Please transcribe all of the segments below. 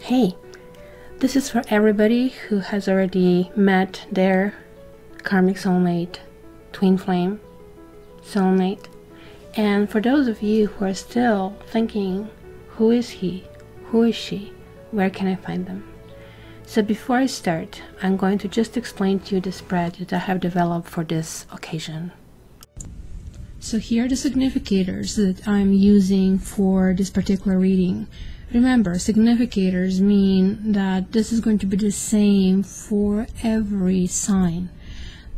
Hey, this is for everybody who has already met their karmic soulmate, twin flame soulmate, and for those of you who are still thinking, who is he, who is she, where can I find them? So before I start, I'm going to just explain to you the spread that I have developed for this occasion. So here are the significators that I'm using for this particular reading. Remember, significators mean that this is going to be the same for every sign.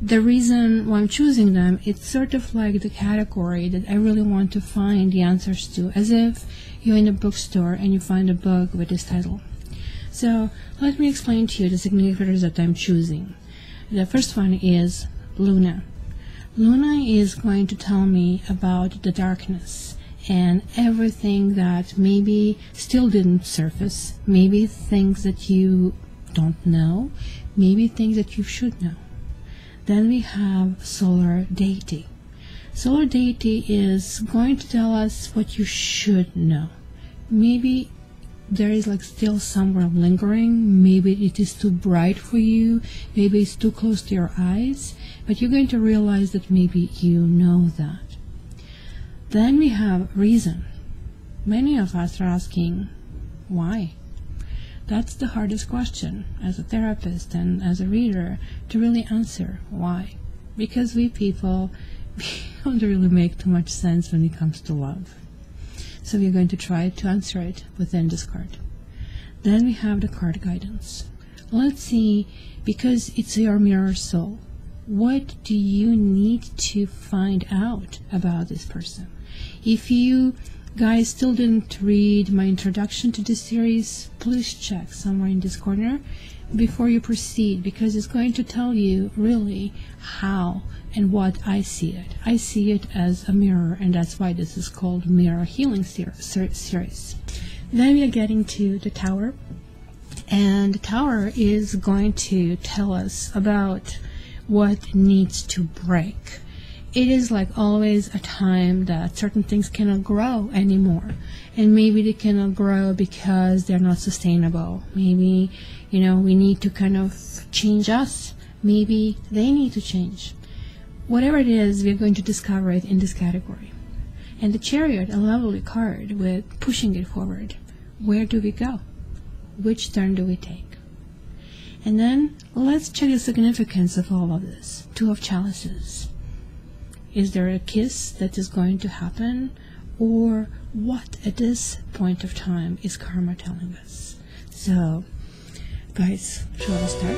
The reason why I'm choosing them, it's sort of like the category that I really want to find the answers to, as if you're in a bookstore and you find a book with this title. So let me explain to you the significators that I'm choosing. The first one is Luna. Luna is going to tell me about the darkness and everything that maybe still didn't surface, maybe things that you don't know, maybe things that you should know. Then we have Solar Deity. Solar Deity is going to tell us what you should know. Maybe there is like still somewhere lingering, maybe it is too bright for you, maybe it's too close to your eyes, but you're going to realize that maybe you know that. Then we have Reason. Many of us are asking, why? That's the hardest question as a therapist and as a reader to really answer, why? Because we people, we don't really make too much sense when it comes to love. So we're going to try to answer it within this card. Then we have the card guidance. Let's see, because it's your mirror soul, what do you need to find out about this person? If you guys still didn't read my introduction to this series, please check somewhere in this corner before you proceed, because it's going to tell you really how and what I see it. I see it as a mirror, and that's why this is called Mirror Healing series. Then we are getting to the Tower, and the Tower is going to tell us about what needs to break. It is like always a time that certain things cannot grow anymore, and maybe they cannot grow because they're not sustainable. Maybe, we need to kind of change us. Maybe they need to change. Whatever it is, we're going to discover it in this category. And the Chariot, a lovely card with pushing it forward. Where do we go? Which turn do we take? And then let's check the significance of all of this. Two of Chalices. Is there a kiss that is going to happen? Or what at this point of time is karma telling us? So, guys, shall we start?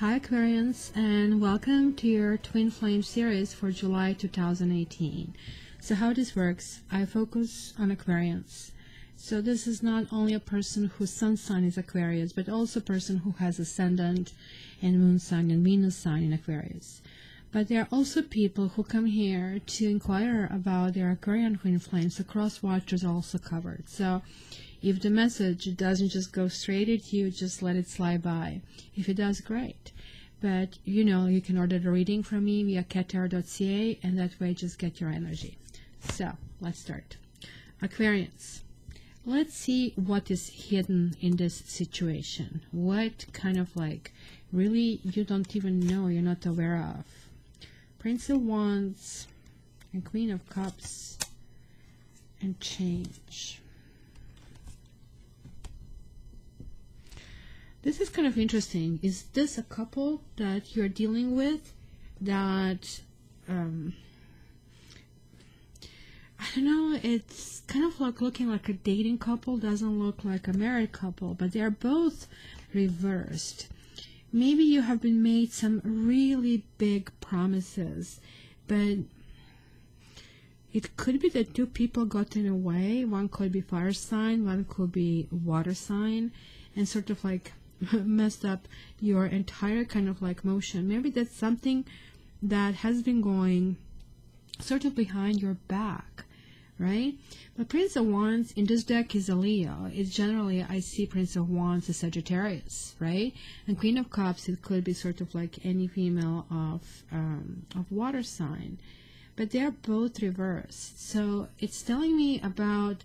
Hi Aquarians, and welcome to your Twin Flame series for July 2018. So how this works, I focus on Aquarians. So this is not only a person whose sun sign is Aquarius, but also a person who has ascendant and moon sign and Venus sign in Aquarius. But there are also people who come here to inquire about their Aquarian twin flames, so cross watchers are also covered. So if the message doesn't just go straight at you, just let it slide by. If it does, great. But you can order the reading from me via cattarot.ca, and that way just get your energy. So let's start. Aquarians, let's see what is hidden in this situation. What kind of really you don't even know, you're not aware of. Prince of Wands and Queen of Cups and Change. This is kind of interesting. Is this a couple that you're dealing with that, I don't know, it's kind of like looking like a dating couple, doesn't look like a married couple, but they're both reversed. Maybe you have been made some really big promises, but it could be that two people got in a way. One could be fire sign, one could be water sign, and sort of like messed up your entire kind of like motion. Maybe that's something that has been going sort of behind your back, right? But Prince of Wands in this deck is a Leo. It's generally, I see Prince of Wands as Sagittarius, right? And Queen of Cups, it could be sort of like any female of water sign. But they're both reversed. So it's telling me about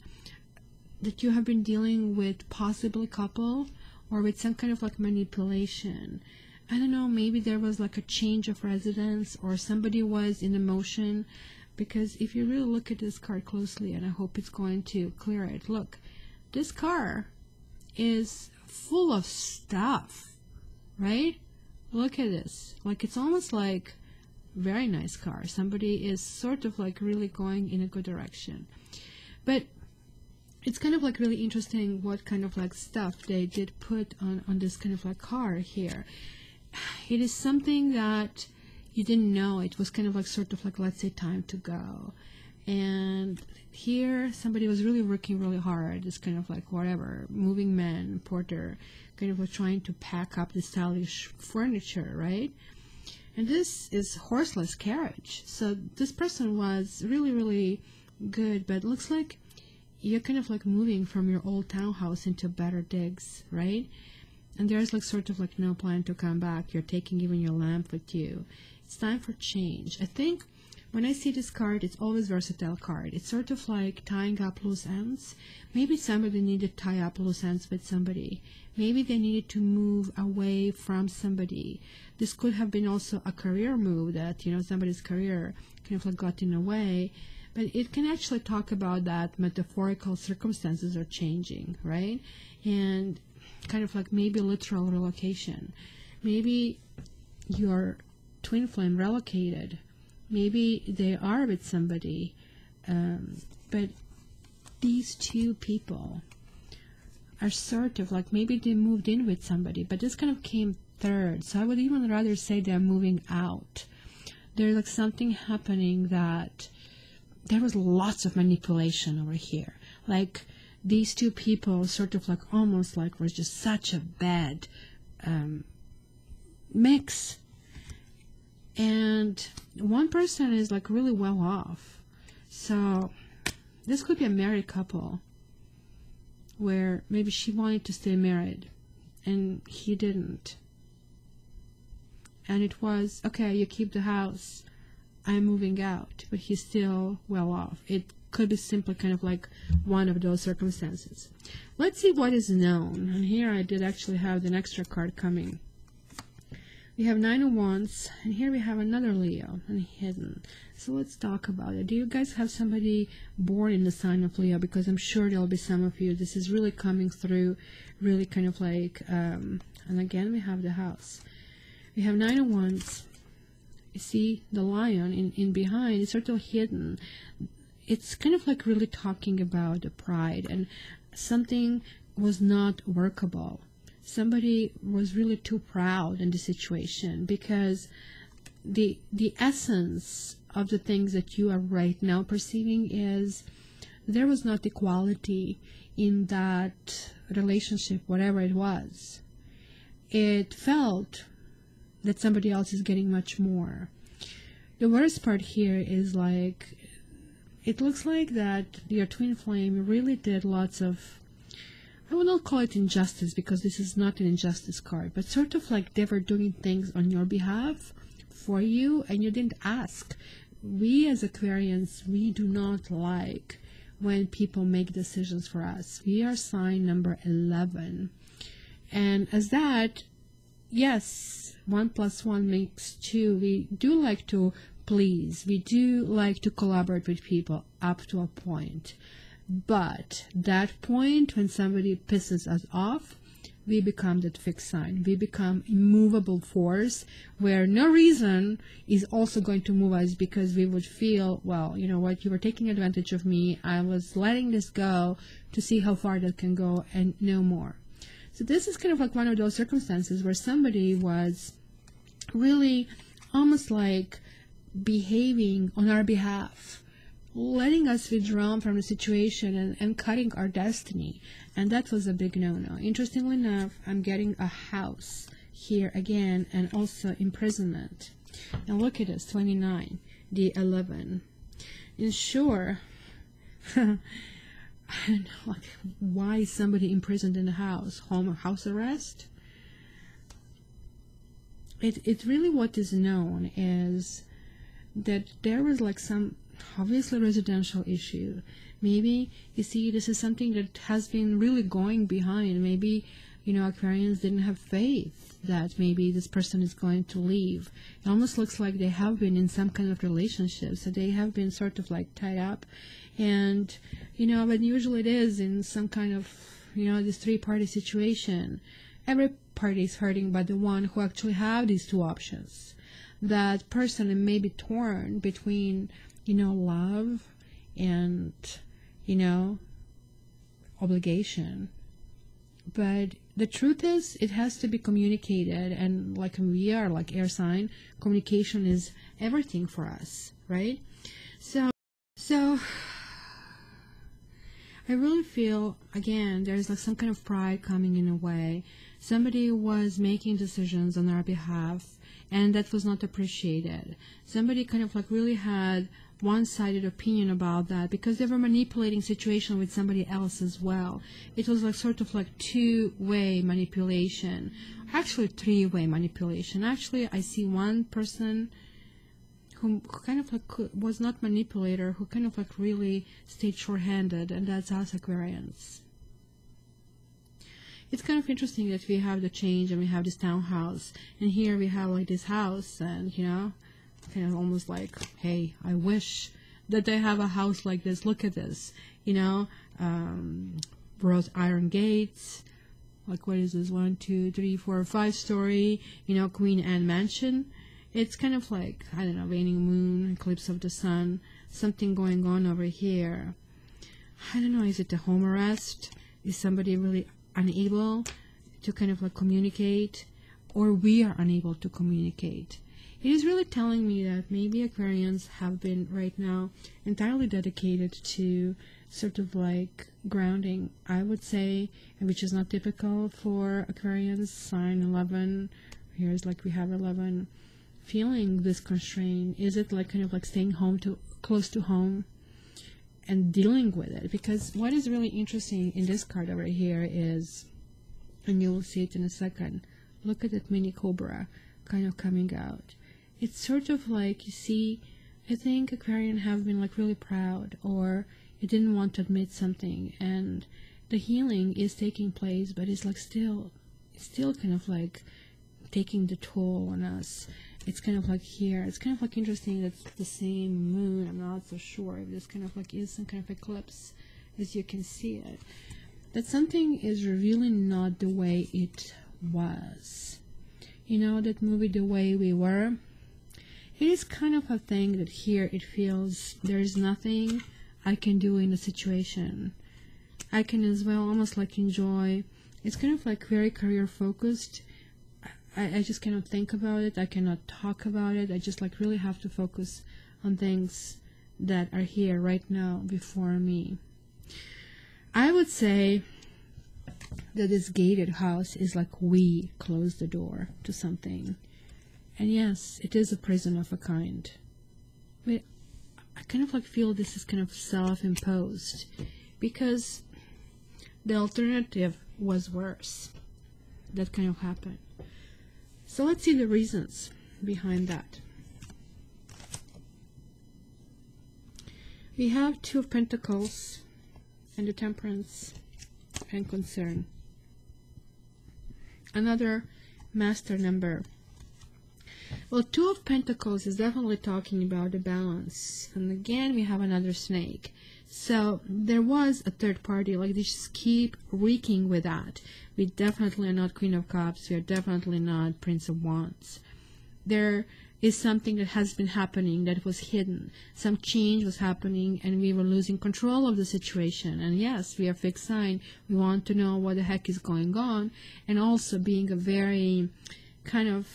that you have been dealing with possibly couple or with some kind of like manipulation. I don't know, maybe there was like a change of residence or somebody was in emotion, because if you really look at this card closely, and I hope it's going to clear it, look, this car is full of stuff, right? Look at this. Like, it's almost like very nice car. Somebody is sort of like really going in a good direction. But it's kind of like really interesting what kind of like stuff they did put on this kind of like car here. It is something that you didn't know. It was kind of like sort of like, let's say, time to go. And here somebody was really working really hard. It's kind of like whatever, moving man, porter, kind of like trying to pack up the stylish furniture, right? And this is horseless carriage. So this person was really, really good, but it looks like you're kind of like moving from your old townhouse into better digs, right? And there's like sort of like no plan to come back. You're taking even your lamp with you. It's time for change. I think when I see this card, it's always a versatile card. It's sort of like tying up loose ends. Maybe somebody needed to tie up loose ends with somebody. Maybe they needed to move away from somebody. This could have been also a career move that, you know, somebody's career kind of like got in the way. But it can actually talk about that metaphorical circumstances are changing, right? And kind of like maybe literal relocation. Maybe your twin flame relocated. Maybe they are with somebody. But these two people are sort of like, maybe they moved in with somebody, but this kind of came third. So I would even rather say they're moving out. There's like something happening that there was lots of manipulation over here. Like, these two people sort of like almost like was just such a bad mix. And one person is like really well off. So this could be a married couple where maybe she wanted to stay married and he didn't. And it was, okay, you keep the house, I'm moving out, but he's still well off. It could be simply kind of like one of those circumstances. Let's see what is known. And here I did actually have an extra card coming. We have Nine of Wands, and here we have another Leo and hidden. So let's talk about it. Do you guys have somebody born in the sign of Leo? Because I'm sure there'll be some of you. This is really coming through, really kind of like, and again we have the house. We have Nine of Wands. You see the lion in behind. It's sort of hidden. It's kind of like really talking about the pride, and something was not workable. Somebody was really too proud in the situation, because the essence of the things that you are right now perceiving is there was not equality in that relationship, whatever it was. It felt that somebody else is getting much more. The worst part here is like, it looks like that your twin flame really did lots of, I will not call it injustice because this is not an injustice card, but sort of like they were doing things on your behalf for you and you didn't ask. We as Aquarians, we do not like when people make decisions for us. We are sign number 11. And as that, yes, 1 + 1 makes 2. We do like to please. We do like to collaborate with people up to a point. But that point, when somebody pisses us off, we become that fixed sign. We become immovable force where no reason is also going to move us, because we would feel, well, you know what, you were taking advantage of me. I was letting this go to see how far that can go and no more. So this is kind of like one of those circumstances where somebody was really almost like behaving on our behalf, letting us withdraw from the situation and cutting our destiny. And that was a big no-no. Interestingly enough, I'm getting a house here again, and also imprisonment. And look at this, 29, the 11. And sure, I don't know, like, why is somebody imprisoned in the house? House arrest? It really, what is known is that there was like some obviously residential issue. Maybe, you see, this is something that has been really going behind. Maybe, you know, Aquarians didn't have faith that maybe this person is going to leave. It almost looks like they have been in some kind of relationship, so they have been sort of like tied up. And, you know, but usually it is in some kind of, you know, this three-party situation. Every party is hurting, but the one who actually have these two options. That person may be torn between, you know, love and, you know, obligation. But the truth is, it has to be communicated, and like we are, like air sign, communication is everything for us, right? So I really feel, again, there's like some kind of pride coming in a way. Somebody was making decisions on our behalf, and that was not appreciated. Somebody kind of like really had one-sided opinion about that, because they were manipulating situation with somebody else as well. It was like sort of like two-way manipulation, actually three-way manipulation. Actually, I see one person who kind of like was not manipulator, who kind of like really stayed short-handed, and that's us Aquarians. It's kind of interesting that we have the change and we have this townhouse, and here we have like this house, and you know, kind of almost like, hey, I wish that I have a house like this. Look at this, you know, wrought iron gates, like what is this, 1, 2, 3, 4, 5-story, you know, Queen Anne mansion. It's kind of like, I don't know, waning moon, eclipse of the sun, something going on over here. I don't know, is it a home arrest? Is somebody really unable to kind of like communicate, or we are unable to communicate? It is really telling me that maybe Aquarians have been right now entirely dedicated to sort of like grounding, I would say, and which is not typical for Aquarians. Sign 11, here's like we have 11, feeling this constraint. Is it like kind of like staying home, to close to home, and dealing with it? Because what is really interesting in this card over here is, and you will see it in a second, look at that mini cobra kind of coming out. It's sort of like, you see, I think Aquarian have been like really proud, or you didn't want to admit something, and the healing is taking place, but it's like still kind of like taking the toll on us. It's kind of like here, it's kind of like interesting that it's the same moon. I'm not so sure if this kind of like is some kind of eclipse, as you can see it, that something is really not the way it was. You know, that movie The Way We Were? It is kind of a thing that here it feels there is nothing I can do in the situation. I can as well almost like enjoy. It's kind of like very career focused. I just cannot think about it. I cannot talk about it. I just like really have to focus on things that are here right now before me. I would say that this gated house is like we close the door to something. And yes, it is a prison of a kind. But I kind of like feel this is kind of self-imposed, because the alternative was worse. That kind of happened. So let's see the reasons behind that. We have Two of Pentacles and the Temperance and Concern. Another master number. Well, Two of Pentacles is definitely talking about the balance. And again, we have another snake. So there was a third party, like they just keep reeking with that. We definitely are not Queen of Cups. We are definitely not Prince of Wands. There is something that has been happening that was hidden. Some change was happening, and we were losing control of the situation. And yes, we are fixed sign. We want to know what the heck is going on. And also being a very kind of,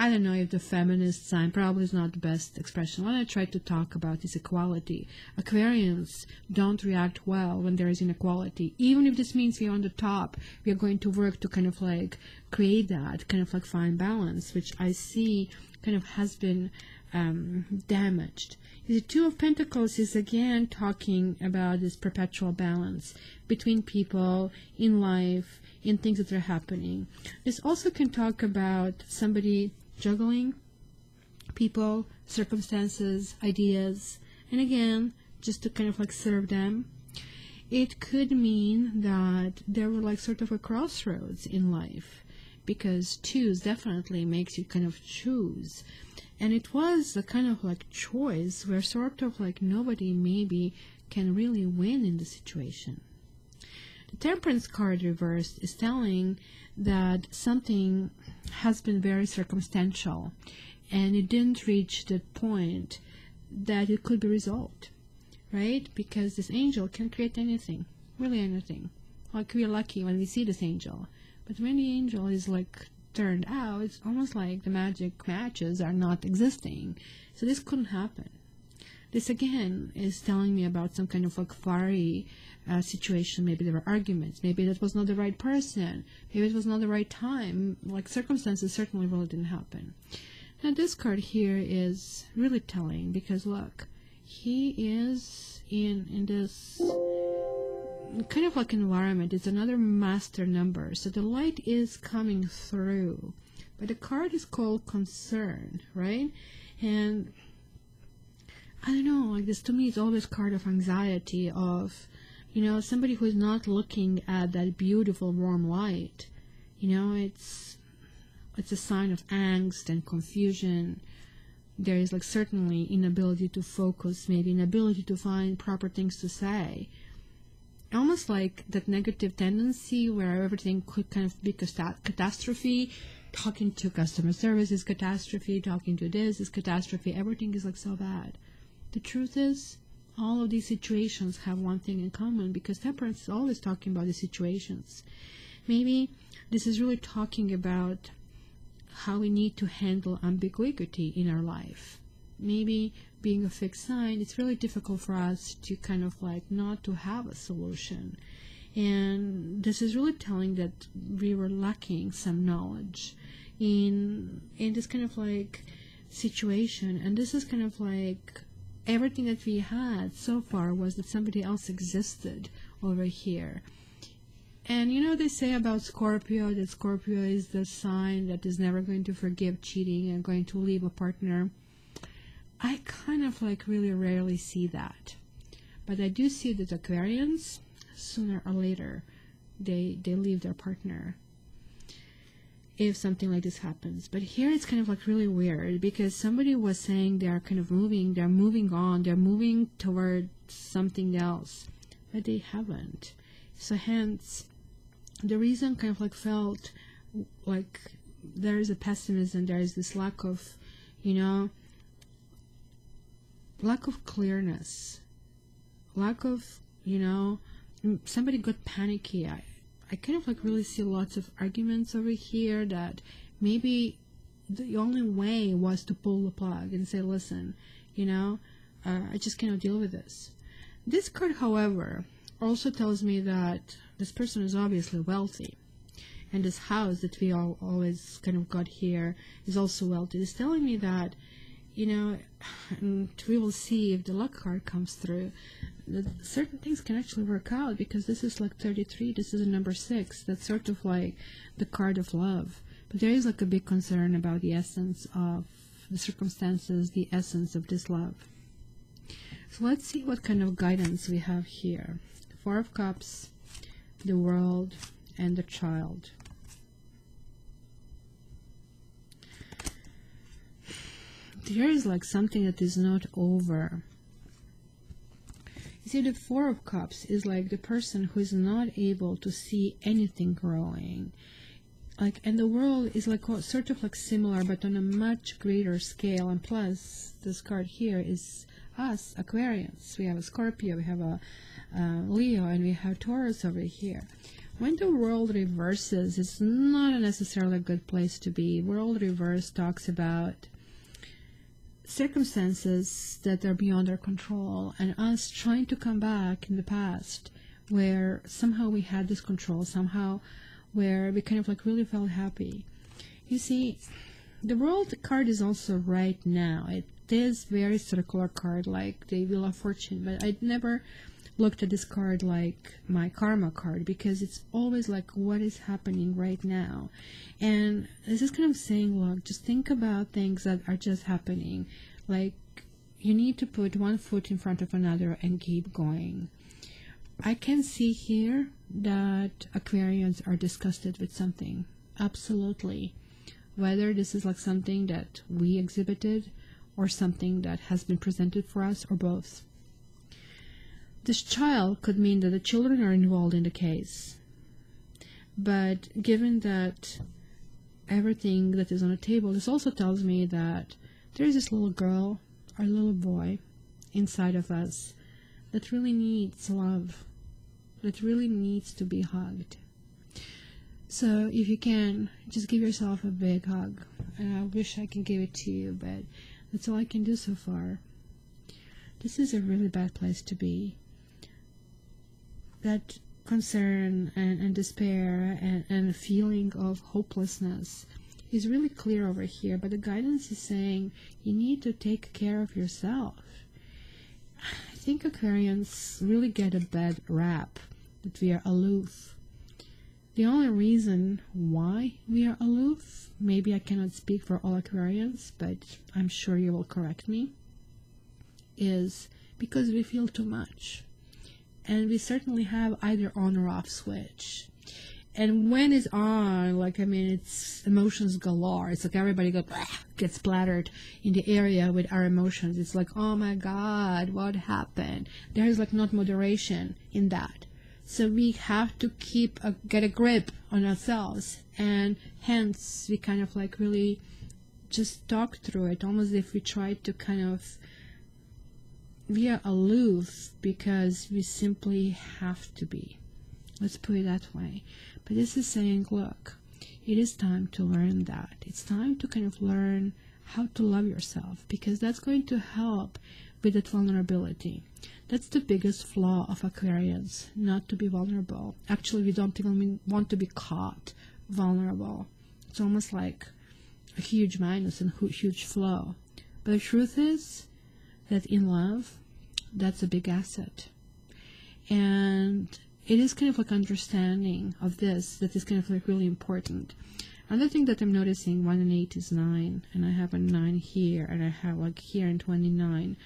I don't know if the feminist sign probably is not the best expression. What I try to talk about is equality. Aquarians don't react well when there is inequality. Even if this means we're on the top, we are going to work to kind of like create that kind of like fine balance, which I see kind of has been damaged. The Two of Pentacles is again talking about this perpetual balance between people in life, in things that are happening. This also can talk about somebody juggling people, circumstances, ideas, and again, just to kind of like serve them. It could mean that there were like sort of a crossroads in life, because choose definitely makes you kind of choose. And it was a kind of like choice where sort of like nobody maybe can really win in the situation. The Temperance card reversed is telling that something has been very circumstantial and it didn't reach the point that it could be resolved, right? Because this angel can create anything, really anything. Like, we're lucky when we see this angel, but when the angel is like turned out, it's almost like the magic matches are not existing. So this couldn't happen. This again is telling me about some kind of like fiery situation. Maybe there were arguments, maybe that was not the right person, maybe it was not the right time, like circumstances certainly really didn't happen. Now this card here is really telling, because look, he is in this kind of like environment. It's another master number, so the light is coming through, but the card is called concern, right? And I don't know, like this to me is always card of anxiety, of, you know, somebody who is not looking at that beautiful warm light. You know, it's a sign of angst and confusion. There is like certainly inability to focus, maybe inability to find proper things to say. Almost like that negative tendency where everything could kind of be catastrophe. Talking to customer service is catastrophe, talking to this is catastrophe, everything is like so bad. The truth is, all of these situations have one thing in common, because Temperance is always talking about the situations. Maybe this is really talking about how we need to handle ambiguity in our life. Maybe being a fixed sign, it's really difficult for us to kind of like not to have a solution. And this is really telling that we were lacking some knowledge in this kind of like situation. And this is kind of like everything that we had so far was that somebody else existed over here. And you know, they say about Scorpio that Scorpio is the sign that is never going to forgive cheating and going to leave a partner. I kind of like really rarely see that, but I do see that Aquarians, sooner or later, they leave their partner if something like this happens. But here it's kind of like really weird, because somebody was saying they're kind of moving, they're moving on, they're moving towards something else, but they haven't. So hence, the reason kind of like felt like there is a pessimism, there is this lack of, you know, lack of clearness, lack of, you know, somebody got panicky. I kind of like really see lots of arguments over here that maybe the only way was to pull the plug and say, listen, you know, I just cannot deal with this. This card, however, also tells me that this person is obviously wealthy, and this house that we all always kind of got here is also wealthy. It's telling me that, you know, and we will see if the luck card comes through, that certain things can actually work out, because this is like 33, this is a number 6, that's sort of like the card of love. But there is like a big concern about the essence of the circumstances, the essence of this love. So let's see what kind of guidance we have here. The Four of Cups, the World, and the Child. There is like something that is not over. You see, the Four of Cups is like the person who is not able to see anything growing. Like, and the World is like sort of like similar, but on a much greater scale. And plus, this card here is us, Aquarians. We have a Scorpio, we have a Leo, and we have Taurus over here. when the world reverses, it's not necessarily a good place to be. World reverse talks about circumstances that are beyond our control and us trying to come back in the past where somehow we had this control, somehow where we kind of like really felt happy. You see, the world card is also right now. It is very circular card like the Wheel of Fortune, but I never looked at this card like my karma card because it's always like what is happening right now. And this is kind of saying, look, just think about things that are just happening. Like, you need to put one foot in front of another and keep going. I can see here that Aquarians are disgusted with something. Absolutely. Whether this is like something that we exhibited or something that has been presented for us, or both. This child could mean that the children are involved in the case. But given that everything that is on the table, this also tells me that there is this little girl or little boy inside of us that really needs love, that really needs to be hugged. So if you can, just give yourself a big hug. And I wish I can give it to you, but that's all I can do so far. This is a really bad place to be. That concern and despair and a feeling of hopelessness is really clear over here, but the guidance is saying you need to take care of yourself. I think Aquarians really get a bad rap, that we are aloof. The only reason why we are aloof, maybe I cannot speak for all Aquarians, but I'm sure you will correct me, is because we feel too much. And we certainly have either on or off switch. And when it's on, like, I mean, it's emotions galore. It's like everybody gets splattered in the area with our emotions. It's like, oh my God, what happened? There's like not moderation in that. So we have to get a grip on ourselves. And hence, we kind of like really just talk through it, almost if we try to kind of, we are aloof because we simply have to be. Let's put it that way. But this is saying, look, it is time to learn that. It's time to kind of learn how to love yourself, because that's going to help with that vulnerability. That's the biggest flaw of Aquarians, not to be vulnerable. Actually, we don't even want to be caught vulnerable. It's almost like a huge minus and huge flaw. But the truth is that in love, that's a big asset. And it is kind of like understanding of this that is kind of like really important. Another thing that I'm noticing, 1 and 8 is 9, and I have a 9 here, and I have like here in 29.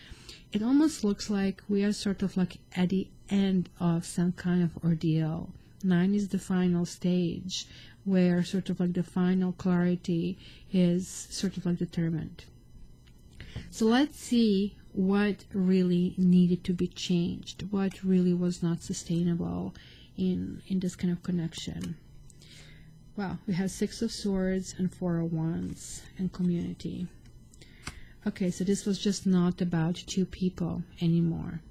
It almost looks like we are sort of like at the end of some kind of ordeal. 9 is the final stage where sort of like the final clarity is sort of like determined. So let's see what really needed to be changed, what really was not sustainable in this kind of connection. Wow, we have 6 of Swords and 4 of Wands and community. Okay, so this was just not about 2 people anymore.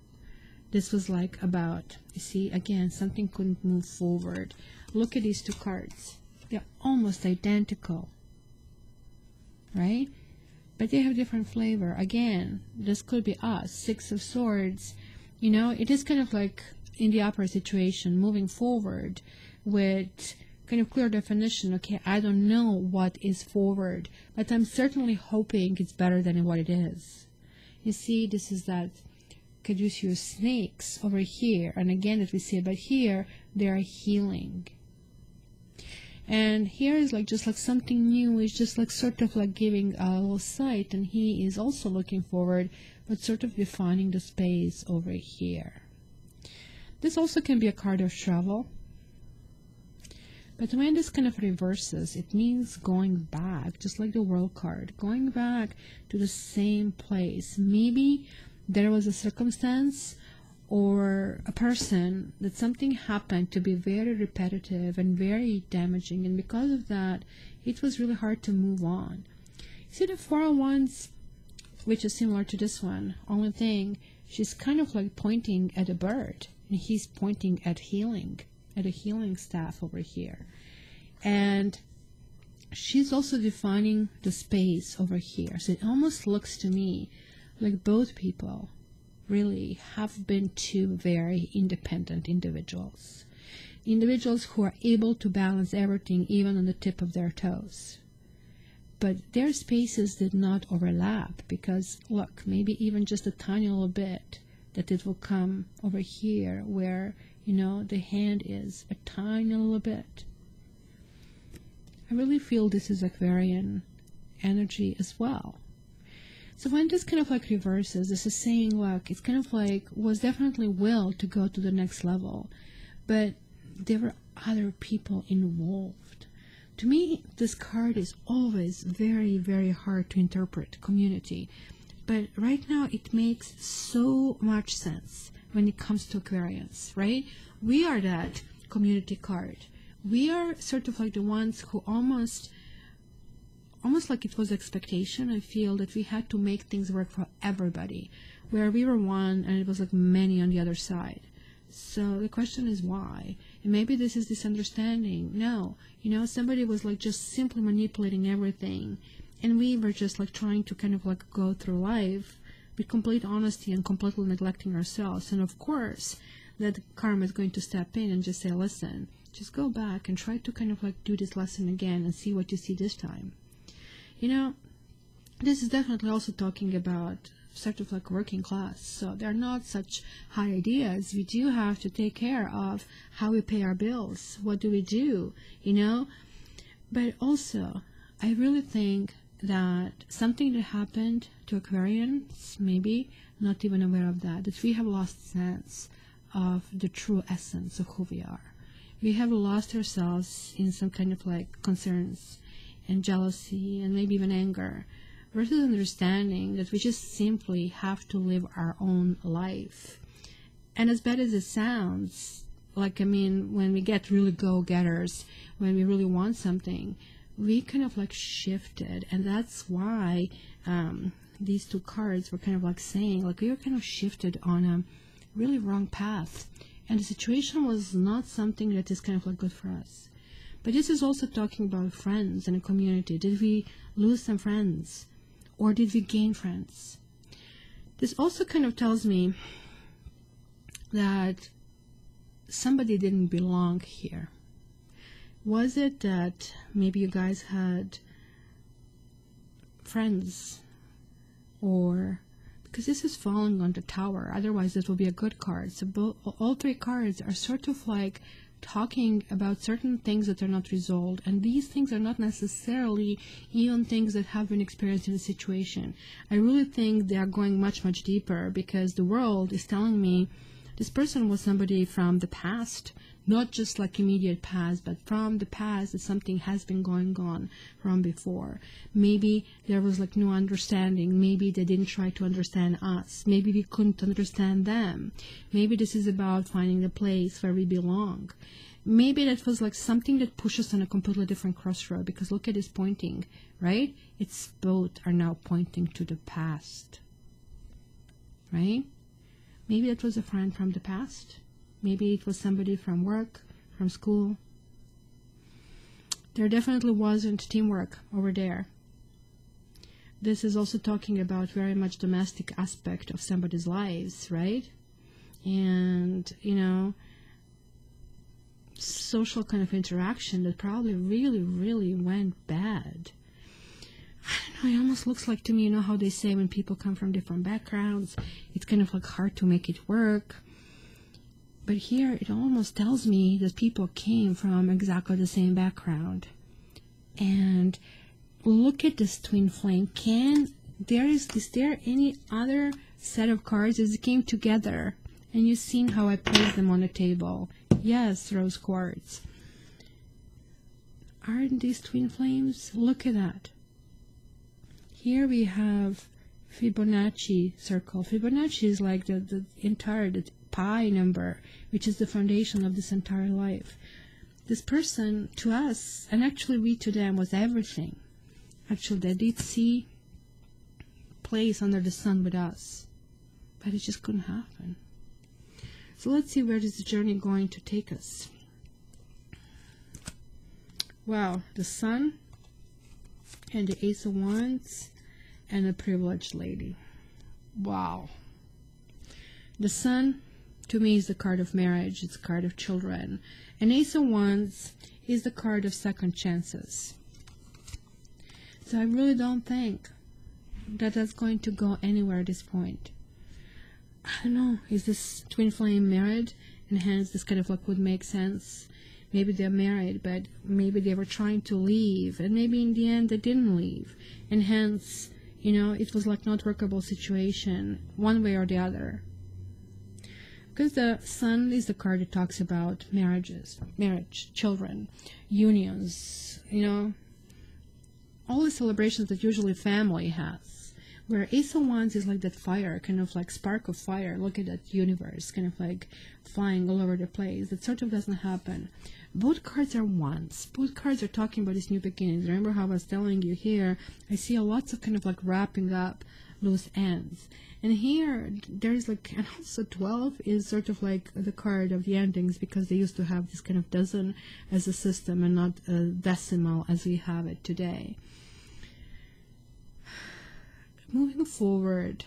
This was like about, you see, again, something couldn't move forward. Look at these 2 cards. They're almost identical, right? But they have different flavor. Again, this could be us, 6 of Swords. You know, it is kind of like in the opposite situation, moving forward with kind of clear definition. Okay, I don't know what is forward, but I'm certainly hoping it's better than what it is. You see, this is that caduceus snakes over here, and again that we see it, but here they are healing. And here is like just like something new. Is just like sort of like giving a little sight, and he is also looking forward, but sort of defining the space over here. This also can be a card of travel. But when this kind of reverses, it means going back, just like the World card, going back to the same place. Maybe there was a circumstance or a person that something happened to be very repetitive and very damaging, and because of that, it was really hard to move on. See the 4 of Wands, which is similar to this one, only thing, she's kind of like pointing at a bird, and he's pointing at healing. at a healing staff over here. And she's also defining the space over here. So it almost looks to me like both people really have been two very independent individuals. Individuals who are able to balance everything even on the tip of their toes. But their spaces did not overlap because, look, maybe even just a tiny little bit that it will come over here where, you know, the hand is a tiny little bit. I really feel this is Aquarian energy as well. So when this kind of like reverses, this is saying, look, it's kind of like was definitely will to go to the next level, but there were other people involved. To me, this card is always very, very hard to interpret, community. But right now, it makes so much sense when it comes to Aquarians, right? We are that community card. We are sort of like the ones who almost like it was expectation. I feel that we had to make things work for everybody, where we were one and it was like many on the other side. So the question is why? And maybe this is this understanding. No, you know, somebody was like just simply manipulating everything, and we were just like trying to kind of like go through life with complete honesty and completely neglecting ourselves. And of course, that karma is going to step in and just say, listen, just go back and try to kind of like do this lesson again and see what you see this time. You know, this is definitely also talking about sort of like working class, so they're not such high ideas. We do have to take care of how we pay our bills. What do we do, you know? But also, I really think that something that happened to Aquarians, maybe not even aware of that we have lost sense of the true essence of who we are. We have lost ourselves in some kind of like concerns and jealousy and maybe even anger, versus understanding that we just simply have to live our own life. And as bad as it sounds, like, I mean, when we get really go-getters, when we really want something, we kind of like shifted. And that's why these two cards were kind of like saying, like, we were kind of shifted on a really wrong path. And the situation was not something that is kind of like good for us. But this is also talking about friends and a community. Did we lose some friends? Or did we gain friends? This also kind of tells me that somebody didn't belong here. Was it that maybe you guys had friends? Or, because this is falling on the Tower, otherwise it will be a good card. So all three cards are sort of like talking about certain things that are not resolved, and these things are not necessarily even things that have been experienced in the situation. I really think they are going much, much deeper, because the world is telling me this person was somebody from the past, not just like immediate past, but from the past that something has been going on from before. Maybe there was like no understanding. Maybe they didn't try to understand us. Maybe we couldn't understand them. Maybe this is about finding the place where we belong. Maybe that was like something that pushes on a completely different crossroad, because look at this pointing, right? It's both are now pointing to the past, right? Maybe that was a friend from the past. Maybe it was somebody from work, from school. There definitely wasn't teamwork over there. This is also talking about very much domestic aspect of somebody's lives, right? And, you know, social kind of interaction that probably really, really went bad. I don't know, it almost looks like to me, you know how they say when people come from different backgrounds, it's kind of like hard to make it work. But here it almost tells me that people came from exactly the same background. And look at this twin flame. Is there any other set of cards as it came together? And you've seen how I placed them on the table. Yes, rose quartz. Aren't these twin flames? Look at that. Here we have Fibonacci circle. Fibonacci is like the pi number, which is the foundation of this entire life. This person to us, and actually we to them, was everything. Actually, they did see place under the sun with us, but it just couldn't happen. So let's see where this journey going to take us. Wow, the Sun and the Ace of Wands and a privileged lady. Wow. The Sun, to me, is the card of marriage. It's a card of children. And Ace of Wands is the card of second chances. So I really don't think that that's going to go anywhere at this point. I don't know. Is this twin flame married? And hence this kind of like would make sense. Maybe they're married, but maybe they were trying to leave. And maybe in the end they didn't leave. And hence, you know, it was like not workable situation one way or the other. Because the Sun is the card that talks about marriages, marriage, children, unions, you know, all the celebrations that usually family has. Where Ace of Wands is like that fire, kind of like spark of fire. Look at that universe, kind of like flying all over the place. That sort of doesn't happen. Both cards are wands. Both cards are talking about these new beginnings. Remember how I was telling you here, I see lots of kind of like wrapping up loose ends. And here, there's like, and also 12 is sort of like the card of the endings, because they used to have this kind of dozen as a system and not a decimal as we have it today. Moving forward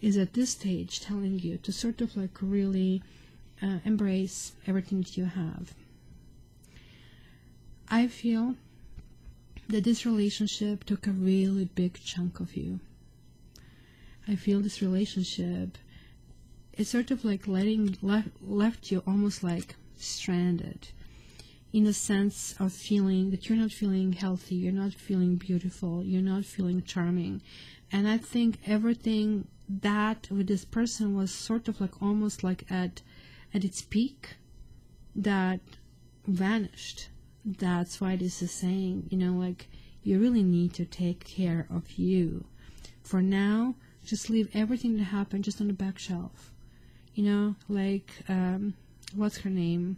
is at this stage telling you to sort of like really embrace everything that you have. I feel that this relationship took a really big chunk of you. I feel this relationship is sort of like left you almost like stranded, in the sense of feeling that you're not feeling healthy, you're not feeling beautiful, you're not feeling charming. And I think everything that with this person was sort of like almost like at its peak, that vanished. That's why this is saying, you know, like, you really need to take care of you. For now, just leave everything that happened just on the back shelf. You know, like, what's her name?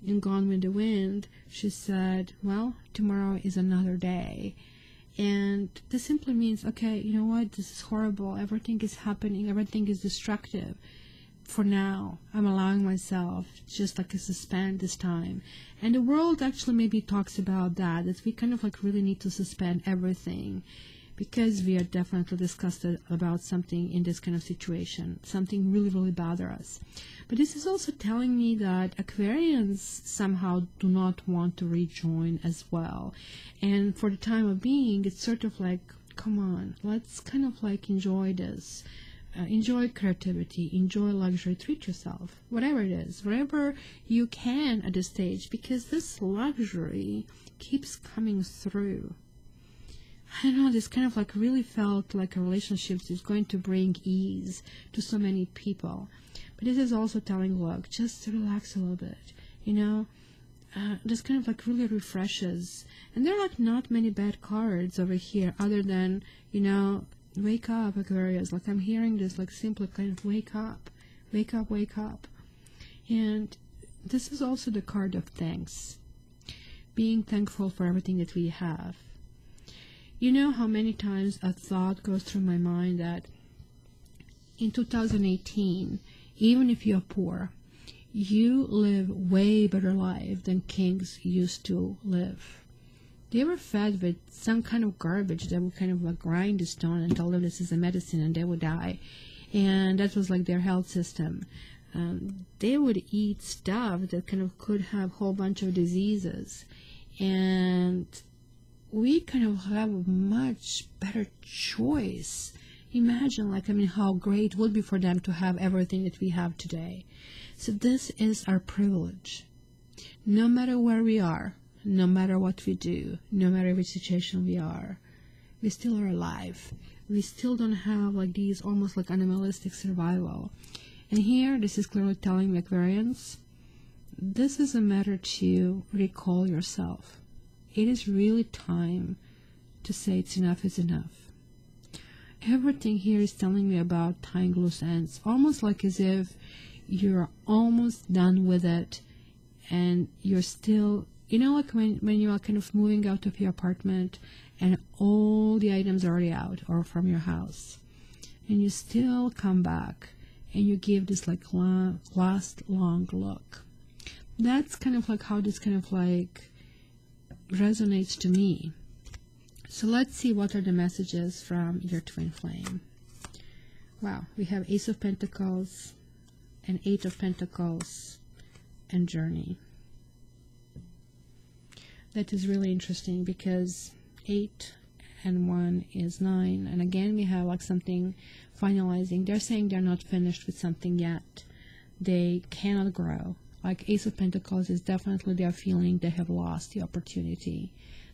In Gone with the Wind, she said, well, tomorrow is another day. And this simply means, okay, you know what, this is horrible, everything is happening, everything is destructive. For now, I'm allowing myself just like a suspend this time. And the world actually maybe talks about that we kind of like really need to suspend everything, because we are definitely disgusted about something in this kind of situation. Something really, really bothers us. But this is also telling me that Aquarians somehow do not want to rejoin as well. And for the time of being, it's sort of like, come on, let's kind of like enjoy this. Enjoy creativity, enjoy luxury, treat yourself, whatever it is, whatever you can at this stage, because this luxury keeps coming through. I don't know, this kind of like really felt like a relationship is going to bring ease to so many people. But this is also telling, look, just relax a little bit, you know, this kind of like really refreshes. And there are like not many bad cards over here other than, you know, wake up, Aquarius. Like, I'm hearing this like simply kind of wake up, wake up, wake up. And this is also the card of thanks, being thankful for everything that we have. You know how many times a thought goes through my mind that in 2018, even if you're poor, you live way better life than kings used to live. They were fed with some kind of garbage that would kind of like grind the stone and tell them this is a medicine and they would die. And that was like their health system. They would eat stuff that kind of could have a whole bunch of diseases. And we kind of have a much better choice. Imagine, like, I mean, how great it would be for them to have everything that we have today. So this is our privilege. No matter where we are, no matter what we do, no matter which situation we are, we still are alive. We still don't have like these almost like animalistic survival. And here, this is clearly telling me, Aquarians, this is a matter to recall yourself. It is really time to say it's enough is enough. Everything here is telling me about tying loose ends, almost like as if you're almost done with it and you're still, you know, like when you are kind of moving out of your apartment and all the items are already out or from your house, and you still come back and you give this like last long look. That's kind of like how this kind of like resonates to me. So let's see what are the messages from your twin flame. Wow, we have Ace of Pentacles and Eight of Pentacles and Journey. That is really interesting because 8 and 1 is 9. And again, we have like something finalizing. They're saying they're not finished with something yet. They cannot grow. Like Ace of Pentacles is definitely they're feeling they have lost the opportunity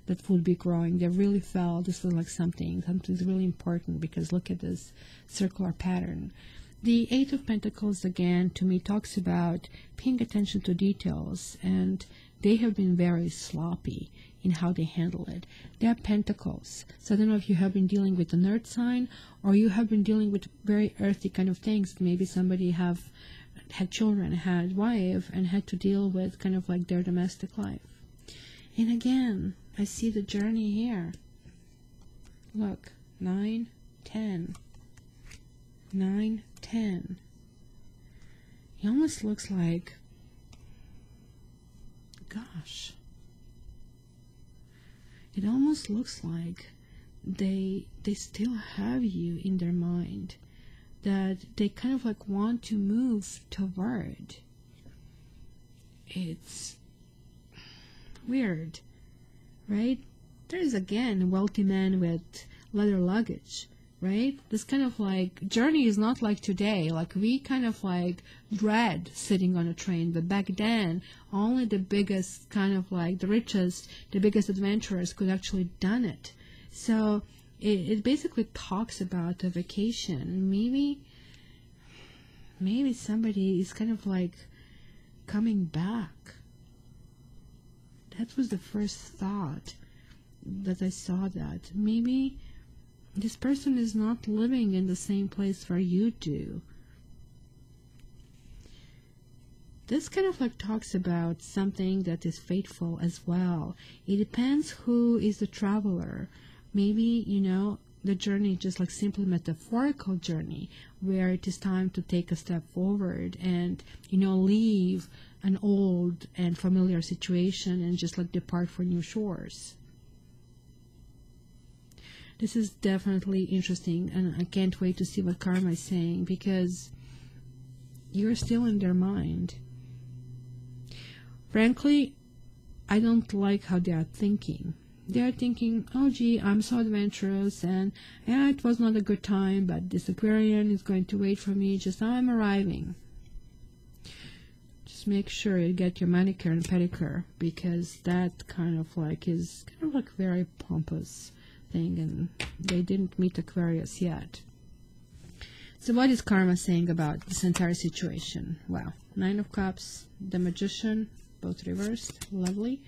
that would be growing. They really felt this was like something's really important, because look at this circular pattern. The Eight of Pentacles, again, to me talks about paying attention to details, and they have been very sloppy in how they handle it. They are Pentacles, so I don't know if you have been dealing with an earth sign, or you have been dealing with very earthy kind of things. Maybe somebody had children, had wife, and had to deal with kind of like their domestic life. And again, I see the Journey here. Look, 9, 10. 9, 10. It almost looks like, gosh, it almost looks like they still have you in their mind, that they kind of like want to move toward. It's weird, right? There's again a wealthy man with leather luggage, right? This kind of like journey is not like today. Like we kind of like dread sitting on a train, but back then only the biggest kind of like the richest, the biggest adventurers could actually done it. So it basically talks about a vacation. Maybe somebody is kind of like coming back. That was the first thought that I saw, that maybe this person is not living in the same place where you do. This kind of like talks about something that is fateful as well. It depends who is the traveler. Maybe, you know, the journey just like simply metaphorical journey, where it is time to take a step forward and, you know, leave an old and familiar situation and just like depart for new shores. This is definitely interesting, and I can't wait to see what karma is saying, because you're still in their mind. Frankly, I don't like how they are thinking. They are thinking, oh gee, I'm so adventurous, and yeah, it was not a good time, but this Aquarian is going to wait for me, just I'm arriving. Just make sure you get your manicure and pedicure, because that kind of like is kind of like very pompous thing, and they didn't meet Aquarius yet. So what is karma saying about this entire situation? Well, 9 of Cups, the Magician, both reversed, lovely,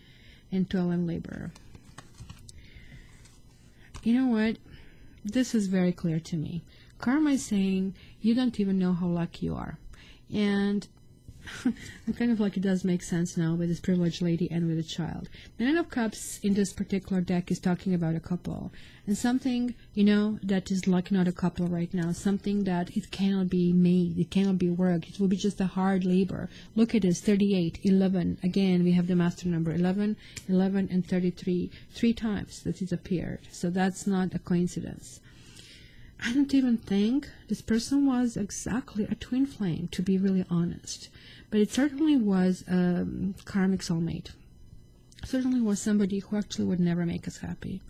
and 12 and Libra. You know what? This is very clear to me. Karma is saying you don't even know how lucky you are. And kind of like it does make sense now with this privileged lady and with a child. The 9 of Cups in this particular deck is talking about a couple, and something, you know, that is like not a couple right now, something that it cannot be made, it cannot be worked, it will be just a hard labor. Look at this, 38, 11, again we have the master number, 11, 11 and 33, 3 times that it appeared, so that's not a coincidence. I don't even think this person was exactly a twin flame, to be really honest. But it certainly was a karmic soulmate. Certainly was somebody who actually would never make us happy,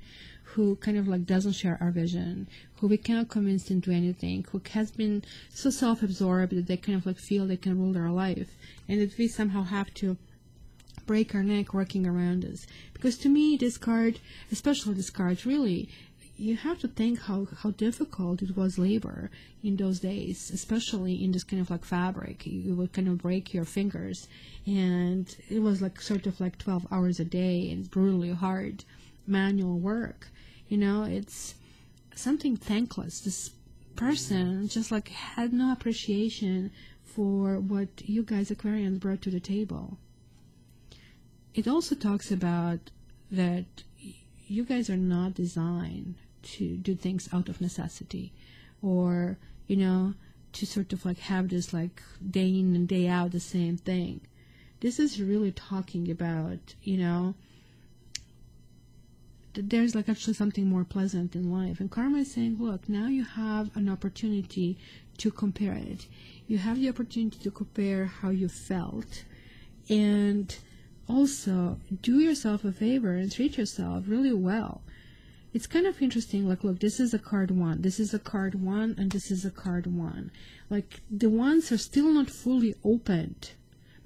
who kind of like doesn't share our vision, who we cannot convince into anything, who has been so self-absorbed that they kind of like feel they can rule their life, and that we somehow have to break our neck working around us. Because to me, this card, especially this card, really, you have to think how difficult it was labor in those days, especially in this kind of like fabric. You would kind of break your fingers, and it was like sort of like 12 hours a day and brutally hard manual work. You know, it's something thankless. This person just like had no appreciation for what you guys Aquarians brought to the table. It also talks about that you guys are not designed to do things out of necessity, or, you know, to sort of like have this like day in and day out the same thing. This is really talking about, you know, there's like actually something more pleasant in life. And karma is saying, look, now you have an opportunity to compare it. You have the opportunity to compare how you felt, and also do yourself a favor and treat yourself really well. It's kind of interesting, like, look, this is a card 1, this is a card 1, and this is a card 1. Like, the ones are still not fully opened,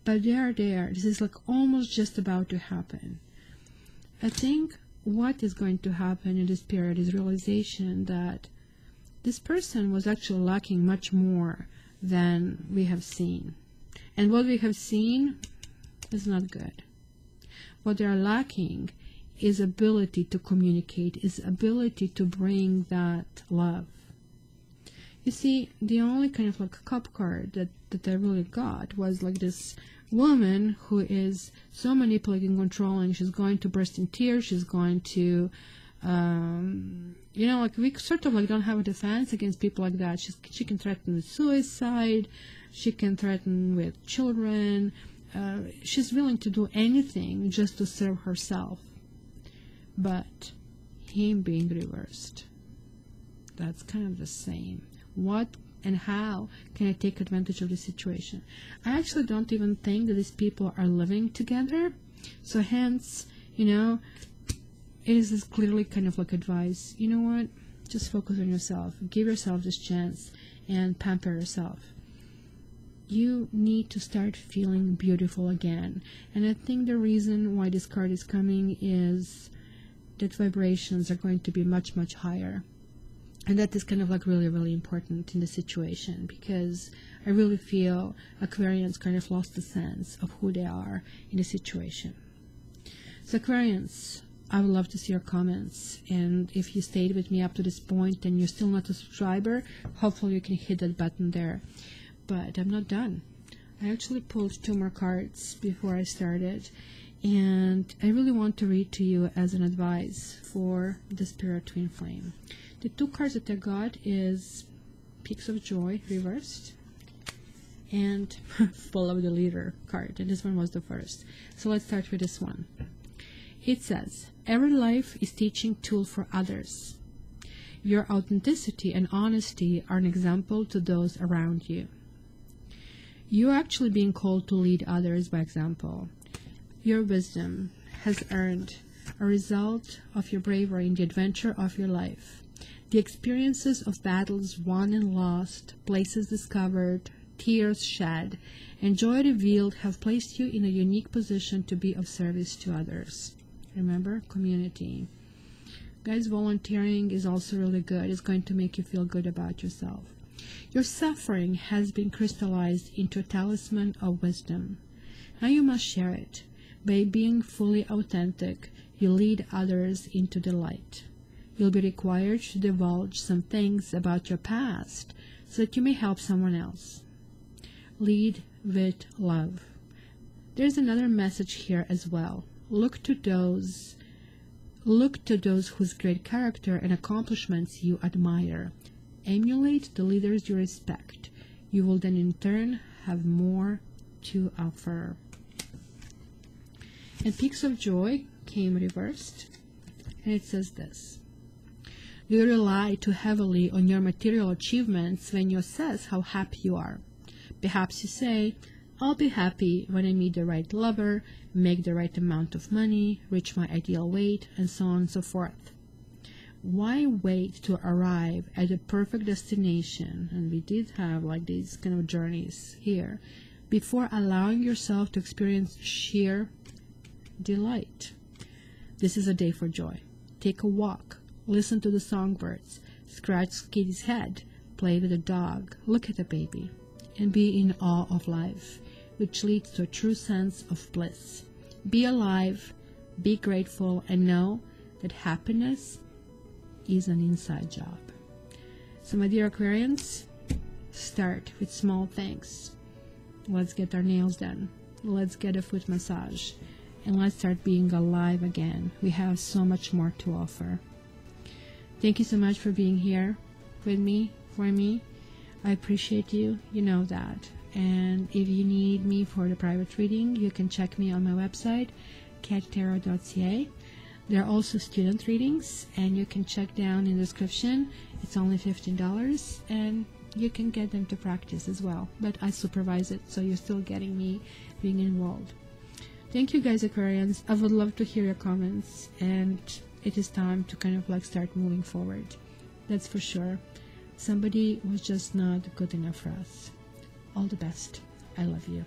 but they are there. This is like almost just about to happen. I think what is going to happen in this period is realization that this person was actually lacking much more than we have seen. And what we have seen is not good. What they are lacking is ability to communicate, is ability to bring that love. You see, the only kind of like cup card that I really got was like this woman who is so manipulating, controlling. She's going to burst in tears. She's going to, you know, like, we sort of like don't have a defense against people like that. She can threaten with suicide. She can threaten with children. She's willing to do anything just to serve herself. But him being reversed, that's kind of the same. What and how can I take advantage of the situation? I actually don't even think that these people are living together. So hence, you know, it is clearly kind of like advice. You know what? Just focus on yourself. Give yourself this chance and pamper yourself. You need to start feeling beautiful again. And I think the reason why this card is coming is that vibrations are going to be much, much higher. And that is kind of like really, really important in the situation, because I really feel Aquarians kind of lost the sense of who they are in the situation. So Aquarians, I would love to see your comments. And if you stayed with me up to this point and you're still not a subscriber, hopefully you can hit that button there. But I'm not done. I actually pulled 2 more cards before I started. And I really want to read to you as an advice for the Spirit Twin Flame. The 2 cards that I got is Peaks of Joy reversed and Follow the Leader card. And this one was the first. So let's start with this one. It says, every life is teaching tool for others. Your authenticity and honesty are an example to those around you. You're actually being called to lead others by example. Your wisdom has earned a result of your bravery in the adventure of your life. The experiences of battles won and lost, places discovered, tears shed, and joy revealed have placed you in a unique position to be of service to others. Remember, community. Guys, volunteering is also really good. It's going to make you feel good about yourself. Your suffering has been crystallized into a talisman of wisdom. Now you must share it. By being fully authentic, you lead others into the light. You'll be required to divulge some things about your past so that you may help someone else. Lead with love. There's another message here as well. Look to those whose great character and accomplishments you admire. Emulate the leaders you respect. You will then in turn have more to offer. And Peaks of Joy came reversed, and it says this. Do you rely too heavily on your material achievements when you assess how happy you are? Perhaps you say, I'll be happy when I meet the right lover, make the right amount of money, reach my ideal weight, and so on and so forth. Why wait to arrive at the perfect destination, and we did have like these kind of journeys here, before allowing yourself to experience sheer delight? This is a day for joy. Take a walk, listen to the songbirds, scratch Kitty's head, play with a dog, look at a baby, and be in awe of life, which leads to a true sense of bliss. Be alive, be grateful, and know that happiness is an inside job. So my dear Aquarians, start with small things. Let's get our nails done. Let's get a foot massage. And let's start being alive again. We have so much more to offer. Thank you so much for being here with me, for me. I appreciate you. You know that. And if you need me for the private reading, you can check me on my website, cattarot.ca. There are also student readings, and you can check down in the description. It's only $15, and you can get them to practice as well. But I supervise it, so you're still getting me being involved. Thank you guys, Aquarians. I would love to hear your comments, and it is time to kind of like start moving forward. That's for sure. Somebody was just not good enough for us. All the best. I love you.